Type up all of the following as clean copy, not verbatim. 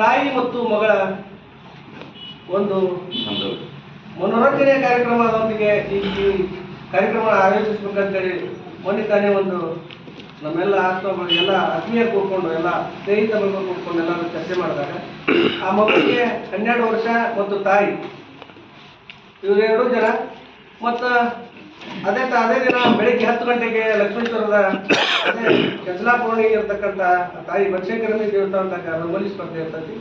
ತಾಯಿ ಮತ್ತು ಮಗಳ ಒಂದು ಮನೋರಂಜನೆಯ ಕಾರ್ಯಕ್ರಮದೊಂದಿಗೆ ಈ ಕಾರ್ಯಕ್ರಮ ಆಯೋಜಿಸಬೇಕಂತೇಳಿ ಮೊನ್ನೆ ತಾನೇ ಒಂದು ನಮ್ಮೆಲ್ಲ ಎಲ್ಲ ಆತ್ಮೀಯ ಕೂತ್ಕೊಂಡು ಎಲ್ಲ ಸ್ನೇಹಿತರ ಕೂತ್ಕೊಂಡು ಎಲ್ಲರೂ ಚರ್ಚೆ ಮಾಡಿದಾಗ ಆ ಮಗುವಿಗೆ 12 ವರ್ಷ ಮತ್ತು ತಾಯಿ ಇವರು 2 ಜನ ಮತ್ತು ಅದೇ ದಿನ ಬೆಳಿಗ್ಗೆ 10 ಗಂಟೆಗೆ ಲಕ್ಷ್ಮೇಶ್ವರದ ಚಂಚಲಾಪೂರ್ಣಿ ಇರತಕ್ಕಂಥ ತಾಯಿ ಬನಶಂಕರಿ ದೇವಸ್ಥಾನದಾಗ ರಂಗೋಲಿ ಸ್ಪರ್ಧೆ ಇರ್ತೈತಿ.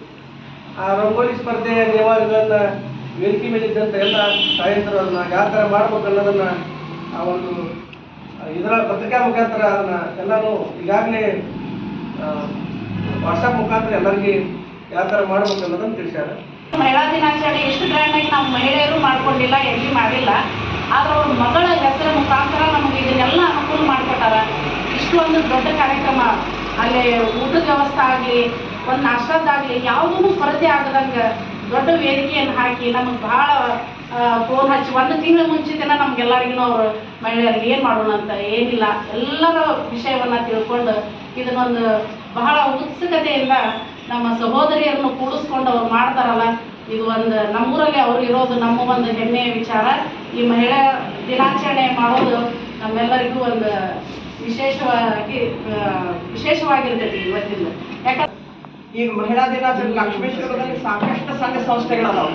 ಆ ರಂಗೋಲಿ ಸ್ಪರ್ಧೆಯ ನಿಯಮಗಳನ್ನ ವೇದಿಕೆ ಮೇಲಿದ್ದಂಥ ಎಲ್ಲ ತಾಯಂದಿರು ಅದನ್ನ ಯಾವ ಥರ ಮಾಡ್ಬೇಕು ಅನ್ನೋದನ್ನ ಆ ಒಂದು ಇದರ ಪತ್ರಿಕಾ ಮುಖಾಂತರ ಅದನ್ನ ಎಲ್ಲಾನು ಈಗಾಗಲೇ ವಾಟ್ಸಪ್ ಮುಖಾಂತರ ಎಲ್ಲರಿಗೆ ಯಾವ ಥರ ಮಾಡ್ಬೇಕು ಅನ್ನೋದನ್ನು ತಿಳಿಸ್ಯಾರ. ಮಹಿಳಾ ದಿನಾಚರಣೆ ಎಷ್ಟು ಗ್ರ್ಯಾಂಡ್ ಆಗಿ ನಾವು ಮಹಿಳೆಯರು ಮಾಡ್ಕೊಂಡಿಲ್ಲ, ಎಲ್ಲಿ ಮಾಡಿಲ್ಲ. ಆದ್ರೆ ಅವ್ರ ಮಗಳ ಹೆಸರ ಮುಖಾಂತರ ನಮಗೆ ಇದನ್ನೆಲ್ಲ ಅನುಕೂಲ ಮಾಡಿಕೊಟ್ಟಾರ. ಇಷ್ಟು ಒಂದು ದೊಡ್ಡ ಕಾರ್ಯಕ್ರಮ, ಅಲ್ಲಿ ಊಟದ ವ್ಯವಸ್ಥೆ ಆಗಲಿ, ಒಂದು ನಾಷ್ಟದ್ದಾಗಲಿ ಯಾವುದೂ ಕೊರತೆ ಆಗದಂಗೆ ದೊಡ್ಡ ವೇದಿಕೆಯನ್ನು ಹಾಕಿ ನಮಗೆ ಭಾಳ ಫೋನ್ ಹಚ್ಚಿ 1 ತಿಂಗಳ ಮುಂಚಿತನ ನಮ್ಗೆಲ್ಲರಿಗೂ ಅವರು ಮಹಿಳೆಯರಿಗೆ ಏನು ಮಾಡೋಣ ಅಂತ ಏನಿಲ್ಲ ಎಲ್ಲರ ವಿಷಯವನ್ನು ತಿಳ್ಕೊಂಡು ಇದನ್ನೊಂದು ಬಹಳ ಉತ್ಸುಕತೆಯಿಂದ ನಮ್ಮ ಸಹೋದರಿಯರನ್ನು ಕೂಡಿಸ್ಕೊಂಡು ಅವ್ರು ಮಾಡ್ತಾರಲ್ಲ, ಇದು ಒಂದು ನಮ್ಮೂರಲ್ಲಿ ಅವರು ಇರೋದು ನಮ್ಮ ಒಂದು ಹೆಮ್ಮೆಯ ವಿಚಾರ. ಈ ಮಹಿಳಾ ದಿನಾಚರಣೆ ಮಾಡೋದು ನಮ್ಮೆಲ್ಲರಿಗೂ ಒಂದು ವಿಶೇಷವಾಗಿರ್ತೈತಿ ಇವತ್ತಿಂದ. ಯಾಕಂದ್ರೆ ಈಗ ಮಹಿಳಾ ದಿನಾಚರಣೆ ಲಕ್ಷ್ಮೇಶ್ವರದಲ್ಲಿ ಸಾಕಷ್ಟು ಸಂಘ ಸಂಸ್ಥೆಗಳದಾವ.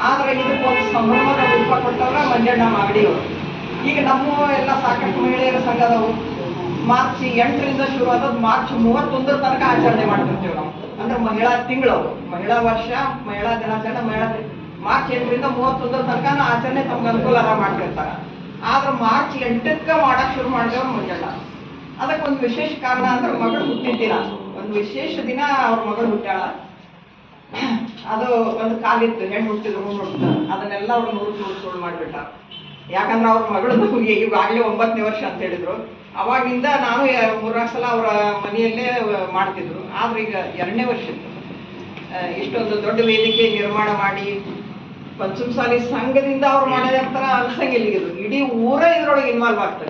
ಆದ್ರೆ ಇದಕ್ಕೊಂದು ಸಂಭ್ರಮದ ರೂಪ ಕೊಟ್ಟವ್ರ ಮಂಜಣ್ಣ ಮಾಗಡಿಯವರು. ಈಗ ನಮ್ಮ ಎಲ್ಲ ಸಾಕಷ್ಟು ಮಹಿಳೆಯರ ಸಂಘ ಅದಾವು. ಮಾರ್ಚ್ 8ರಿಂದ ಶುರು ಆದದ್ದು ಮಾರ್ಚ್ 31 ತನಕ ಆಚರಣೆ ಮಾಡ್ತಿರ್ತೀವಿ ನಾವು. ಅಂದ್ರೆ ಮಹಿಳಾ ತಿಂಗಳು, ಮಹಿಳಾ ವರ್ಷ, ಮಹಿಳಾ ದಿನಾಚರಣೆ, ಮಾರ್ಚ್ 8ರಿಂದ 31 ತನಕ ಆಚರಣೆ ತಮ್ಗೆ ಅನುಕೂಲ ಮಾಡ್ತಿರ್ತಾರೆ. ಆದ್ರೆ ಮಾರ್ಚ್ 8ಕ್ಕೆ ಮಾಡಕ್ ಶುರು ಮಾಡಿದವ್ರು ಮಂಜಣ್ಣ. ಅದಕ್ಕೊಂದು ವಿಶೇಷ ಕಾರಣ ಅಂದ್ರೆ ಮಗಳು ಹುಟ್ಟಿದ್ದಿನ ಒಂದು ವಿಶೇಷ ದಿನ ಅವ್ರ ಮಗಳು ಹುಟ್ಟಾಳ. ಅದು ಒಂದು ಕಾಲಿತ್ತು, ಹೆಣ್ಣು ಹುಟ್ಟಿದ್ರು ಹುಟ್ಟಿದ್ರು, ಅದನ್ನೆಲ್ಲ ಅವ್ರು 100 ಸುಳ್ಳು ಮಾಡಿಬಿಟ್ಟ. ಯಾಕಂದ್ರೆ ಅವ್ರ ಮಗಳು ಈಗಾಗಲೇ 9ನೇ ವರ್ಷ ಅಂತ ಹೇಳಿದ್ರು. ಅವಾಗಿಂದ ನಾನು 3 ಸಲ ಅವರ ಮನೆಯಲ್ಲೇ ಮಾಡ್ತಿದ್ರು. ಆದ್ರೆ ಈಗ 2ನೇ ವರ್ಷ ಇತ್ತು. ಇಷ್ಟೊಂದು ದೊಡ್ಡ ವೇದಿಕೆ ನಿರ್ಮಾಣ ಮಾಡಿ ಪಂಚಮಸಾಲಿ ಸಂಘದಿಂದ ಅವ್ರು ಮಾಡಿದ ಥರ ಅನ್ಸಂಗಿಲ್ಲ. ಇದು ಇಡೀ ಊರೇ ಇದ್ರೊಳಗೆ ಇನ್ವಾಲ್ವ್ ಆಗ್ತದೆ.